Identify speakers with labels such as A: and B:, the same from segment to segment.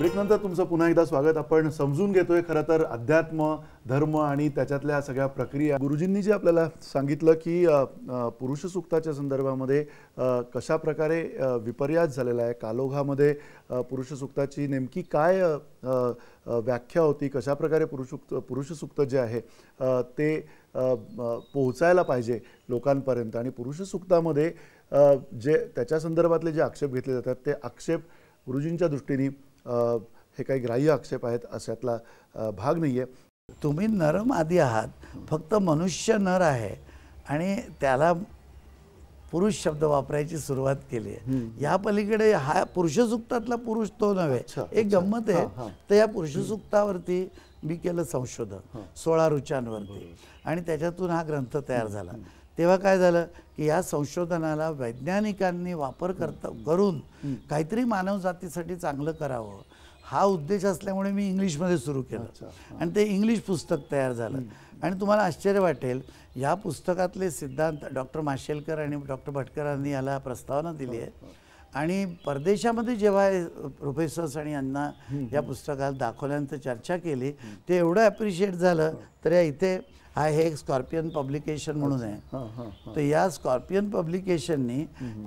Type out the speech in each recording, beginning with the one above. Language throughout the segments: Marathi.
A: ब्रेकनंतर तुमचं पुन्हा एकदा स्वागत। आपण समजून घेतोय खरं तर अध्यात्म, धर्म आणि त्याच्यातल्या सगळ्या प्रक्रिया। गुरुजींनी जे आपल्याला सांगितलं की पुरुष सुक्ताच्या संदर्भामध्ये कशा प्रकारे विपर्यास झालेला आहे, कालोघामध्ये पुरुष सुक्ताची नेमकी काय व्याख्या होती, कशा प्रकारे पुरुष सुक्त जे आहे ते पोहोचायला पाहिजे लोकांपर्यंत, आणि पुरुष सुक्तामध्ये जे त्याच्या संदर्भातले जे आक्षेप घेतले जातात ते आक्षेप गुरुजींच्या दृष्टीने हे काही ग्राह्य आक्षेप आहेत अशातला भाग नाहीये।
B: तुम्ही नरम आदी आहात, फक्त मनुष्य नर आहे आणि त्याला पुरुष शब्द वापरायची सुरुवात केली आहे। या पलीकडे हा पुरुष सुक्तातला पुरुष तो नव्हे। एक गंमत आहे, तर या पुरुष सुक्तावरती मी केलं संशोधन 16 ऋचांवरती आणि त्याच्यातून हा ग्रंथ तयार झाला। तेव्हा काय झालं की या संशोधनाला वैज्ञानिकांनी वापर करून काहीतरी मानवजातीसाठी चांगलं करावं हा उद्देश असल्यामुळे मी इंग्लिशमध्ये सुरू केलं आणि ते इंग्लिश पुस्तक तयार झालं। आणि तुम्हाला आश्चर्य वाटेल, या पुस्तकातले सिद्धांत डॉक्टर माशेलकर आणि डॉक्टर भटकरांनी याला प्रस्तावना दिली आहे आणि परदेशामध्ये जेव्हा प्रोफेसर्स आणि यांना या पुस्तकात दाखवल्यानंतर चर्चा केली ते एवढं ॲप्रिशिएट झालं। तर या इथे हे एक स्कॉर्पियन पब्लिकेशन म्हणून आहे, तर या स्कॉर्पियन पब्लिकेशननी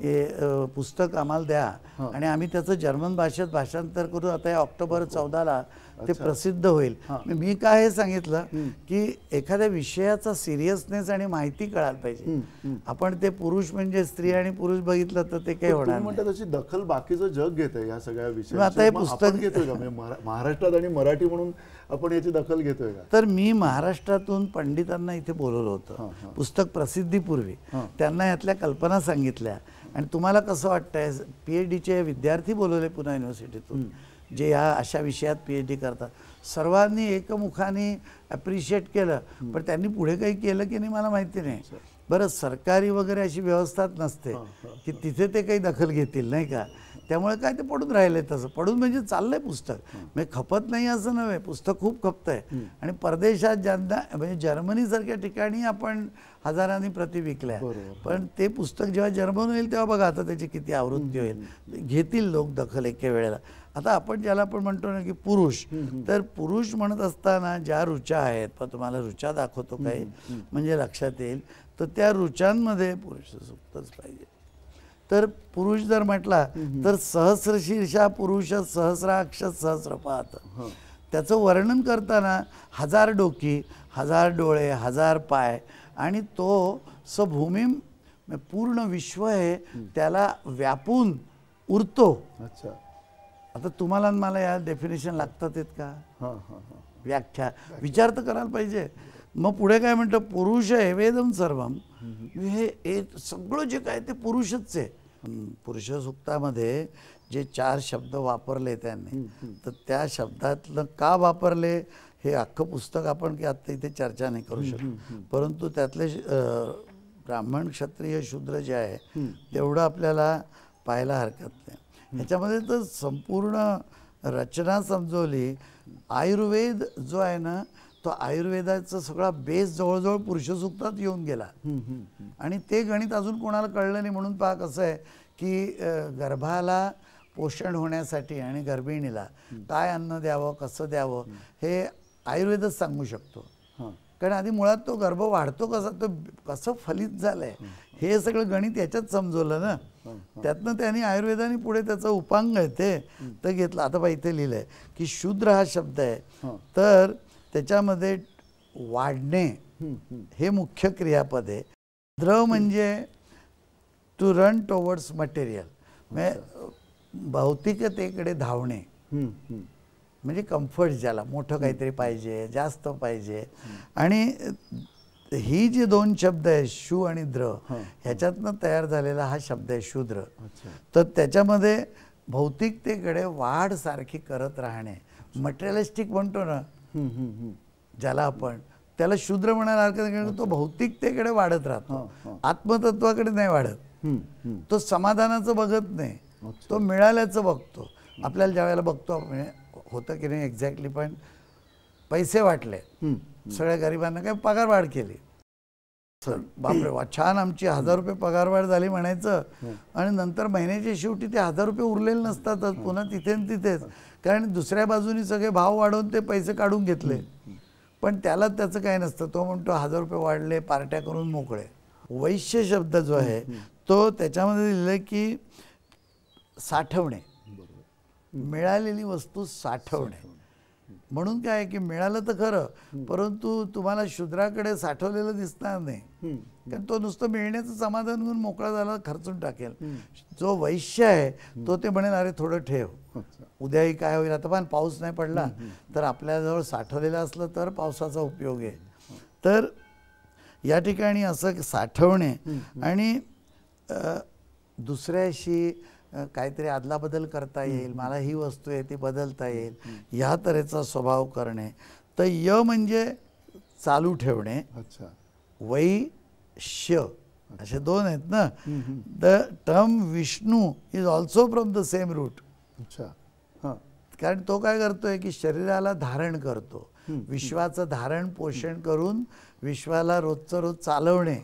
B: हे पुस्तक आम्हाला द्या आणि आम्ही त्याचं जर्मन भाषेत भाषांतर करू। आता या ऑक्टोबर 14ला ते प्रसिद्ध होईल। मी काय हे सांगितलं की एखाद्या विषयाचा सिरियसनेस आणि माहिती कळायला पाहिजे। आपण ते पुरुष म्हणजे स्त्री आणि पुरुष बघितलं तर ते काही होणार नाही।
A: त्याची दखल बाकीचं जग घेतंय या सगळ्या विषयाची।
B: आता हे पुस्तक
A: घेतोय का महाराष्ट्रात आणि मराठी म्हणून आपण याची दखल घेतोय का?
B: तर मी महाराष्ट्रातून पंडितांना इथे बोलवलं होतं पुस्तक प्रसिद्धीपूर्वी, त्यांना यातल्या कल्पना सांगितल्या आणि तुम्हाला कसं वाटतंय, PhDचे विद्यार्थी बोलवले पुणे युनिव्हर्सिटीतून जे या अशा विषयात PhD करतात, सर्वांनी एकमुखाने ॲप्रिशिएट केलं, पण त्यांनी पुढे काही केलं की नाही मला माहिती नाही। बरं, सरकारी वगैरे अशी व्यवस्था नसते की तिथे ते काही दखल घेतील नाही का, त्यामुळे काय ते पडून राहिले। तसं पडून म्हणजे चाललंय पुस्तक, म्हणजे खपत नाही असं नव्हे, पुस्तक खूप खपतंय आणि परदेशात ज्यांना म्हणजे जर्मनीसारख्या ठिकाणी आपण हजारांनी प्रति विकल्या, पण ते पुस्तक जेव्हा जर्मन होईल तेव्हा बघा आता त्याची किती आवृत्ती होईल, घेतील लोक दखल एके वेळेला। आता आपण ज्याला आपण म्हणतो ना की पुरुष, तर पुरुष म्हणत असताना ज्या ऋचा आहेत, पण तुम्हाला ऋचा दाखवतो काही म्हणजे लक्षात येईल, तर त्या ऋचांमध्ये पुरुष सुक्तच पाहिजे। तर पुरुष जर म्हटला तर सहस्रशीर्षा पुरुष सहस्राक्ष सहस्रपात, त्याचं वर्णन करताना 1000 डोकी, 1000 डोळे, 1000 पाय आणि तो भूमी पूर्ण विश्व आहे त्याला व्यापून उरतो।
A: अच्छा,
B: आता तुम्हाला मला या डेफिनेशन लागतात का? व्याख्या विचार तर करायला पाहिजे। मग पुढे काय म्हणतं, पुरुष वेदम सर्वम, हे सगळं जे काय ते पुरुषच आहे। पुरुष सुक्तामध्ये जे 4 शब्द वापरले त्यांनी, तर त्या शब्दातलं का वापरले हे अख्खं पुस्तक आपण की आता इथे चर्चा नाही करू शकत, परंतु त्यातले ब्राह्मण क्षत्रिय शूद्र जे आहे तेवढं आपल्याला पाहायला हरकत नाही। ह्याच्यामध्ये तर संपूर्ण रचना समजवली। आयुर्वेद जो आहे ना, तो आयुर्वेदाचा सगळा बेस जवळजवळ पुरुष सुक्तात येऊन गेला आणि ते गणित अजून कोणाला कळलं नाही। म्हणून पहा कसं आहे की गर्भाला पोषण होण्यासाठी आणि गर्भिणीला काय अन्न द्यावं, कसं द्यावं हे आयुर्वेदच सांगू शकतो, कारण आधी मुळात तो गर्भ वाढतो कसा, तो कसं फलित झालंय हे सगळं गणित याच्यात समजवलं ना। त्यातनं त्यांनी आयुर्वेदाने पुढे त्याचं उपांग आहे ते तर घेतलं। आता बा इथे लिहिलंय की शूद्र हा शब्द आहे, तर त्याच्यामध्ये वाढणे हे मुख्य क्रियापद आहे। द्र म्हणजे टू रन टुवर्ड्स मटेरियल, म्हणजे भौतिकतेकडे धावणे, म्हणजे कम्फर्ट, ज्याला मोठं काहीतरी पाहिजे, जास्त पाहिजे। आणि ही जी 2 शब्द आहे शू आणि द्र, ह्याच्यातनं तयार झालेला हा शब्द आहे शूद्र। तर त्याच्यामध्ये भौतिकतेकडे वाढ सारखी करत राहणे, मटेरियलिस्टिक म्हणतो ना ज्याला आपण, त्याला शूद्र म्हणायला हरकत नाही, तो भौतिकतेकडे वाढत राहतो, आत्मतत्वाकडे नाही वाढत। तो समाधानाचं बघत नाही, तो मिळाल्याचं बघतो। आपल्याला ज्या वेळेला बघतो होतं की नाही एक्झॅक्टली, पण पैसे वाटले सगळ्या गरिबांना, काय पगार वाढ केली, बापरे वा छान आमची 1000 रुपये पगारवाढ झाली म्हणायचं आणि नंतर महिन्याच्या शेवटी ते 1000 रुपये उरलेले नसतातच पुन्हा तिथे तिथेच, कारण दुसऱ्या बाजूनी सगळे भाव वाढवून ते पैसे काढून घेतले, पण त्याला त्याचं काही नसतं. तो म्हणतो 1000 रुपये वाढले, पार्ट्या करून मोकळे. वैश्य शब्द जो आहे तो त्याच्यामध्ये लिहिलं की साठवणे, मिळालेली वस्तू साठवणे. म्हणून काय आहे की मिळालं तर खरं, परंतु तुम्हाला शूद्राकडे साठवलेलं दिसणार नाही, कारण तो नुसतं मिळण्याचं समाधान होऊन मोकळा झाला खर्चून टाकेल. जो वैश्य आहे तो ते म्हणेल अरे थोडं ठेव, उद्याही काय होईल. आता पण पाऊस नाही पडला तर आपल्याजवळ साठवलेलं असलं तर पावसाचा उपयोग आहे. तर या ठिकाणी असं साठवणे आणि दुसऱ्याशी काहीतरी अदलाबदल करता येईल, मला ही वस्तू आहे ती बदलता येईल, ह्या तऱ्हेचा स्वभाव करणे. तर य म्हणजे चालू ठेवणे, वैश्य असे दोन आहेत ना. The term Vishnu is also from the same root. कारण तो काय करतोय की शरीराला धारण करतो, विश्वाचं धारण पोषण करून विश्वाला रोजचं रोज चालवणे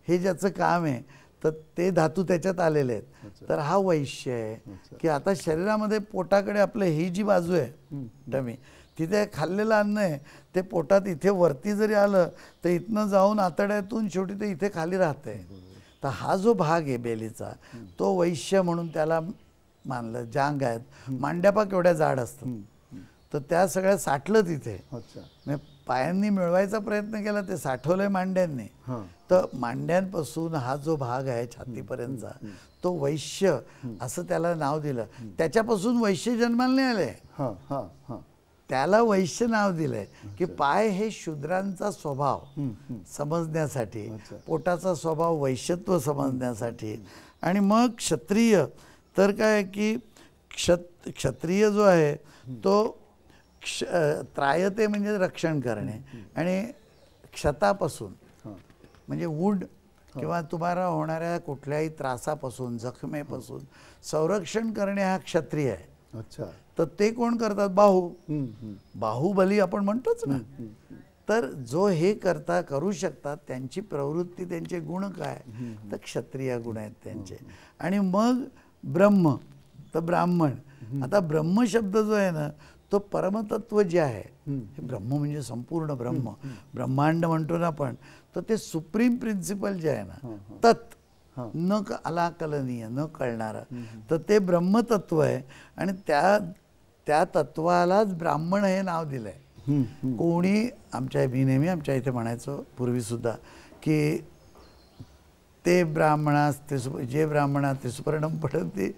B: हे ज्याचं काम आहे, तर ते धातू त्याच्यात आलेले आहेत. तर हा वैश्य आहे की आता शरीरामध्ये पोटाकडे आपलं ही जी बाजू आहे टमी, तिथे खाल्लेलं अन्न आहे ते पोटात इथे वरती जरी आलं तर इथनं जाऊन आतड्यातून शेवटी ते इथे खाली राहते. तर हा जो भाग आहे बेलीचा तो वैश्य म्हणून त्याला मानलं. जांग आहेत, मांड्यापा केवढ्या जाड असतात, तर त्या सगळ्या साठलं तिथे. पायांनी मिळवायचा प्रयत्न केला, ते साठवलंय मांड्यांनी. तर मांड्यांपासून हा जो भाग आहे छातीपर्यंतचा तो वैश्य असं त्याला नाव दिलं. त्याच्यापासून वैश्य जन्माला नाही आले, त्याला वैश्य नाव दिलंय की पाय हे शूद्रांचा स्वभाव समजण्यासाठी, पोटाचा स्वभाव वैश्यत्व समजण्यासाठी. आणि मग क्षत्रिय तर काय की क्षत्रिय जो आहे तो त्रायते म्हणजे रक्षण करणे, आणि क्षतापासून म्हणजे वुंड किंवा तुम्हाला होणाऱ्या कुठल्याही त्रासापासून, जखमेपासून संरक्षण करणे हा क्षत्रिय आहे. तर ते कोण करतात? बाहुबली आपण म्हणतोच ना. तर जो हे करू शकतात त्यांची प्रवृत्ती, त्यांचे गुण काय, तर क्षत्रिय गुण आहेत त्यांचे. आणि मग ब्रह्म तर ब्राह्मण. आता ब्रह्म शब्द जो आहे ना तो परमतत्व जे आहे, हे ब्रह्म म्हणजे संपूर्ण ब्रह्म, ब्रह्मांड म्हणतो ना आपण, तर ते सुप्रीम प्रिन्सिपल जे आहे ना, तत् न अलाकलनीय, न कळणारं, तर ते ब्रह्मतत्व आहे. आणि त्या तत्वालाच ब्राह्मण हे नाव दिलंय. कोणी मी नेहमी आमच्या इथे म्हणायचो पूर्वीसुद्धा की ते ब्राह्मणास जे ब्राह्मणा त्रिसुपर्णम पठन्ति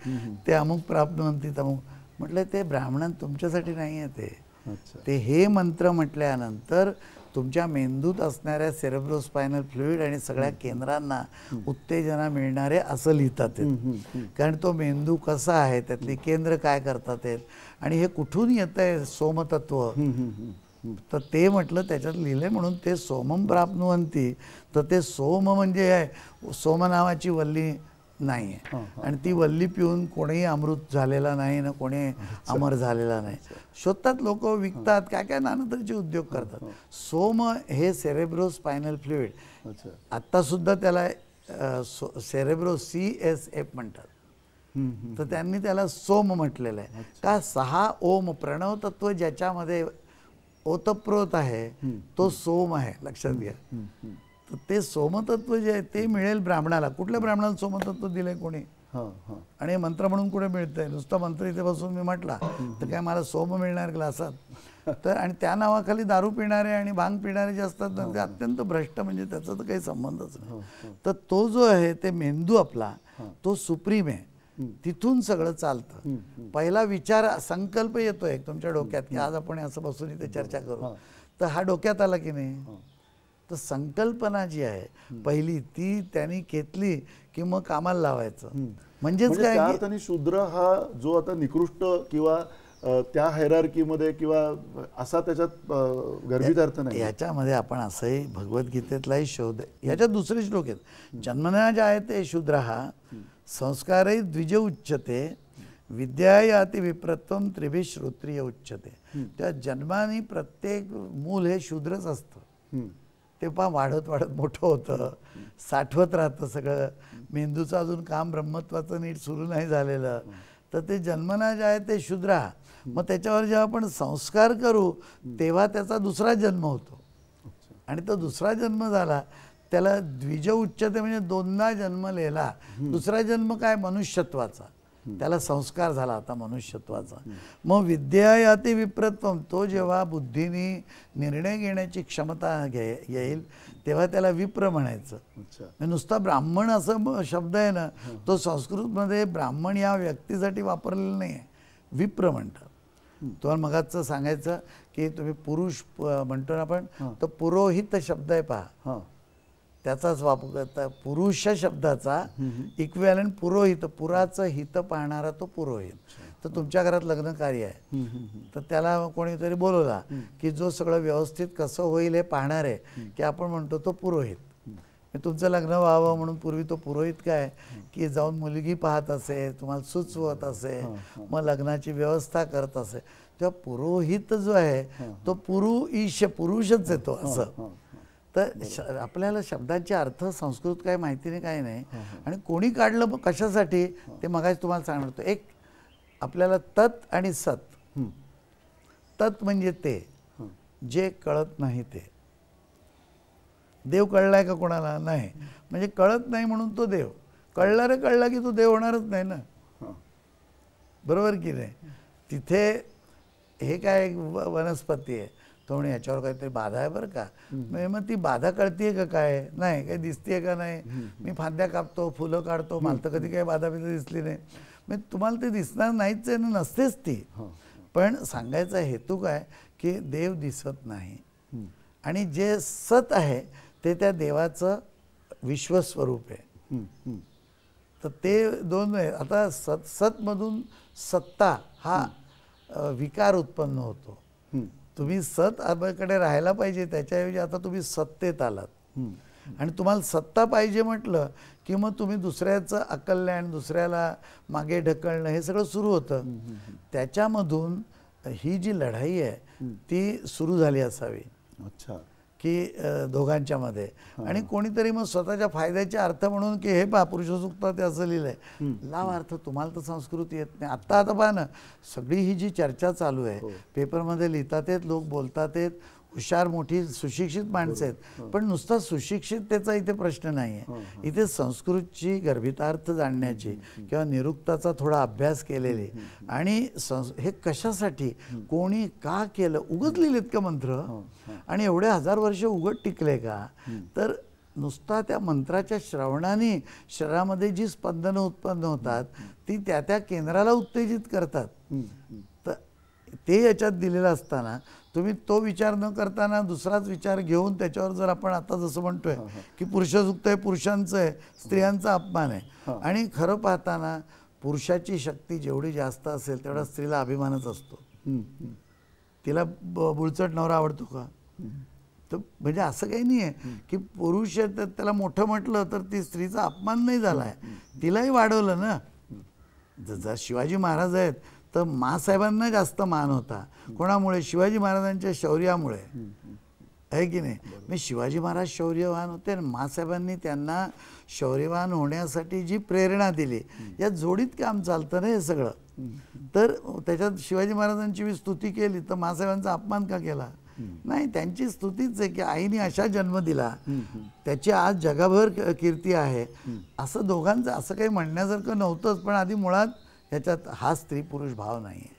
B: ते अमुक प्राप्नुवन्ति तमुक. म्हटलं ते ब्राह्मण तुमच्यासाठी नाही आहे, ते हे मंत्र म्हटल्यानंतर तुमच्या मेंदूत असणाऱ्या सेरेब्रोस्पायनल फ्लुइड आणि सगळ्या केंद्रांना उत्तेजना मिळणारे असं लिहितात. कारण तो मेंदू कसा आहे, त्यातली केंद्र काय करतात आणि हे कुठून येत आहे सोमतत्व, तर ते म्हटलं त्याच्यात लिहिलंय म्हणून ते सोमम प्राप्नुवन्ति. तर ते सोम म्हणजे आहे सोम नावाची वल्ली नाही आहे, आणि ती वल्ली पिऊन कोणीही अमृत झालेला नाही ना, कोणी अमर झालेला नाही. शोधतात लोक, विकतात, काय काय नाना तऱ्हेचे उद्योग करतात. सोम हे सेरेब्रोस्पायनल फ्लुइड, आता सुद्धा त्याला सेरेब्रो CSF म्हणतात. तर त्यांनी त्याला सोम म्हटलेलं आहे का 6 ओम प्रणव तत्व ज्याच्यामध्ये ओतप्रोत आहे तो सोम आहे, लक्षात घ्या. तर ते सोमतत्व जे आहे ते मिळेल ब्राह्मणाला. कुठल्या ब्राह्मणाला सोमतत्व दिलंय कोणी, आणि मंत्र म्हणून कुठे मिळतंय? नुसता मंत्र इथे बसून मी म्हटला तर काय मला सोम मिळणार ग्लासात? तर आणि त्या नावाखाली दारू पिणारे आणि भांग पिणारे जे असतात ना ते अत्यंत भ्रष्ट, म्हणजे त्याचा तर काही संबंधच नाही. तर तो जो आहे ते मेंदू आपला तो सुप्रीम आहे, तिथून सगळं चालतं. पहिला विचार संकल्प येतो एक तुमच्या डोक्यात की आज आपण असं बसून इथे चर्चा करू, तर हा डोक्यात आला की नाही, तर संकल्पना जी आहे पहिली ती त्यांनी घेतली की मग कामाला लावायचं. म्हणजेच काय
A: त्या अर्थाने शूद्र हा जो आता निकृष्ट किंवा त्या हायरार्कीमध्ये किंवा असा त्याच्यात गर्भित अर्थ नाही.
B: याच्यामध्ये आपण असंही भगवद्गीतेतलाही शोध, याच्यात दुसरे श्लोक आहेत. जन्मना जायते शूद्र हा संस्कारही द्विज उच्यते विद्यायाति विप्रत्वम त्रिभिः श्रोत्रिय उच्यते. त्या जन्माने प्रत्येक मूल हे शूद्रच असतं, ते पहा वाढत वाढत मोठं होतं, साठवत राहतं सगळं. मेंदूचं अजून काम ब्रह्मत्वाचं नीट सुरू नाही झालेलं, तर ते जन्मना जे आहे ते शुद्रा. मग त्याच्यावर जेव्हा आपण संस्कार करू तेव्हा त्याचा दुसरा जन्म होतो. आणि तो दुसरा जन्म झाला त्याला द्विज उच्चते, म्हणजे दोनदा जन्मलेला. दुसरा जन्म काय? मनुष्यत्वाचा. त्याला संस्कार झाला आता मनुष्यत्वाचा. मग विद्या याती विप्रत्वम, तो जेव्हा बुद्धीने निर्णय घेण्याची क्षमता येईल तेव्हा त्याला विप्र म्हणायचं. नुसता ब्राह्मण असं शब्द आहे ना, तो संस्कृतमध्ये ब्राह्मण या व्यक्तीसाठी वापरलेला नाही आहे, विप्र म्हणतात. तुम्हाला मगाचं सांगायचं की तुम्ही पुरुष म्हणतो ना आपण, तो पुरोहित शब्द आहे पहा, त्याचाच वापर करता. पुरुष शब्दाचा इक्विव्हॅलंट पुरोहित, पुराचं हित पाहणारा तो पुरोहित. तर तुमच्या घरात लग्न कार्य आहे, तर त्याला कोणीतरी बोलवला की जो सगळं व्यवस्थित कसं होईल हे पाहणार आहे, की आपण म्हणतो तो पुरोहित. तुमचं लग्न व्हावं म्हणून पूर्वी तो पुरोहित काय की जाऊन मुलगी पाहत असे, तुम्हाला सुचवत असे, मग लग्नाची व्यवस्था करत असे. तेव्हा पुरोहित जो आहे तो पुरुषच येतो असं. तर आपल्याला शब्दांचे अर्थ संस्कृत काय माहिती नाही, काय नाही. आणि कोणी काढलं मग कशासाठी ते मगाशी तुम्हाला सांगणार होतो. एक आपल्याला तत् आणि सत. तत् म्हणजे ते जे कळत नाही ते. देव कळलाय का कोणाला? नाही. म्हणजे कळत नाही म्हणून तो देव. कळला रे कळला की तो देव होणारच नाही ना, बरोबर की नाही. तिथे हे काय वनस्पती आहे, तो म्हणे याच्यावर काहीतरी बाधा आहे बरं का. मग ती बाधा कळतीये का काय? नाही. काही दिसतीये का? नाही. मी फांद्या कापतो, फुलं काढतो, मला तर कधी काही बाधा बिधा दिसली नाही. मग तुम्हाला ते दिसणार नाहीच आहे ना, नसतेच ती. पण सांगायचा हेतू काय की देव दिसत नाही आणि जे सत आहे ते त्या देवाचं विश्वस्वरूप आहे. तर ते दोन आहे. आता सतमधून सत्ता हा विकार उत्पन्न होतो. तुम्ही सत आपल्याकडे राहायला पाहिजे, त्याच्याऐवजी आता तुम्ही सत्तेत आलात. आणि तुम्हाला सत्ता पाहिजे म्हटलं की मग तुम्ही दुसऱ्याचं अकल्याण, दुसऱ्याला मागे ढकलणं हे सगळं सुरू होतं. त्याच्यामधून ही जी लढाई आहे ती सुरू झाली असावी. अच्छा. की दोघांच्या मध्ये. आणि कोणीतरी मग स्वतःच्या फायद्याचे अर्थ म्हणून की हे पहा पुरुष सुक्तात ते असं लिहिलंय, लाव अर्थ. तुम्हाला तर संस्कृत येत नाही. आता पहा ना, सगळी ही जी चर्चा चालू आहे, पेपरमध्ये लिहितात आहेत लोक, बोलतात आहेत, हुशार मोठी सुशिक्षित माणसं आहेत. पण नुसता सुशिक्षिततेचा इथे प्रश्न नाही आहे. इथे संस्कृतची गर्भितार्थ जाणण्याची किंवा निरुक्ताचा थोडा अभ्यास केलेले आणि हे कशासाठी, कोणी का केलं, उगत लिहिलेत का मंत्र आणि एवढे 1000 वर्ष उगत टिकले का? तर नुसता त्या मंत्राच्या श्रवणाने शरीरामध्ये जी स्पंदनं उत्पन्न होतात ती त्या त्या केंद्राला उत्तेजित करतात. तर ते याच्यात दिलेलं असताना तुम्ही तो विचार न करताना दुसराच विचार घेऊन त्याच्यावर जर आपण आता जसं म्हणतोय की पुरुषसुक्त आहे, पुरुषांचं आहे, स्त्रियांचा अपमान आहे. आणि खरं पाहताना पुरुषाची शक्ती जेवढी जास्त असेल तेवढा स्त्रीला अभिमानच असतो. तिला बुळचट नवरा आवडतो का? तर म्हणजे असं काही नाही आहे की पुरुष त्याला मोठं म्हटलं तर ती स्त्रीचा अपमान नाही झाला आहे, तिलाही वाढवलं ना. जर शिवाजी महाराज आहेत तर माँसाहेबांना जास्त मान होता. कोणामुळे? शिवाजी महाराजांच्या शौर्यामुळे, आहे की नाही. मी शिवाजी महाराज शौर्यवान होते आणि माँसाहेबांनी त्यांना शौर्यवान होण्यासाठी जी प्रेरणा दिली, या जोडीत काम चालतं ना हे सगळं. तर त्याच्यात शिवाजी महाराजांची मी स्तुती केली तर माँसाहेबांचा अपमान का केला? नाही, त्यांची स्तुतीच आहे की आईने अशा जन्म दिला, त्याची आज जगभर कीर्ती आहे. असं दोघांचं असं काही म्हणण्यासारखं नव्हतंच. पण आधी मुळात ह्याच्यात हा स्त्री पुरुष भाव नाही आहे.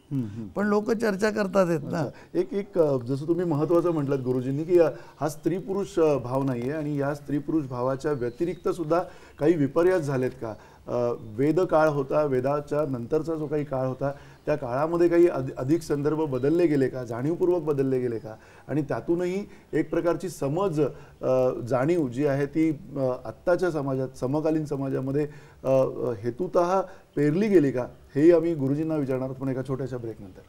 B: पण लोक चर्चा करतात आहेत ना.
A: एक जसं तुम्ही महत्वाचं म्हटलं गुरुजींनी की हा स्त्री पुरुष भाव नाही आहे आणि या स्त्री पुरुष भावाच्या व्यतिरिक्त सुद्धा काही विपर्यास झालेत का? वेद काळ होता, वेदाच्या नंतरचा जो काही काळ होता त्या काळामध्ये काही अधिक संदर्भ बदलले गेले का, जाणीवपूर्वक बदलले गेले का? आणि त्यातूनही एक प्रकारची समज जाणीव जी आहे ती आत्ताच्या समाजात, समकालीन समाजामध्ये हेतुतः पेरली गेली का? हेही आम्ही गुरुजींना विचारणार आहोत पण एका छोट्याशा ब्रेकनंतर.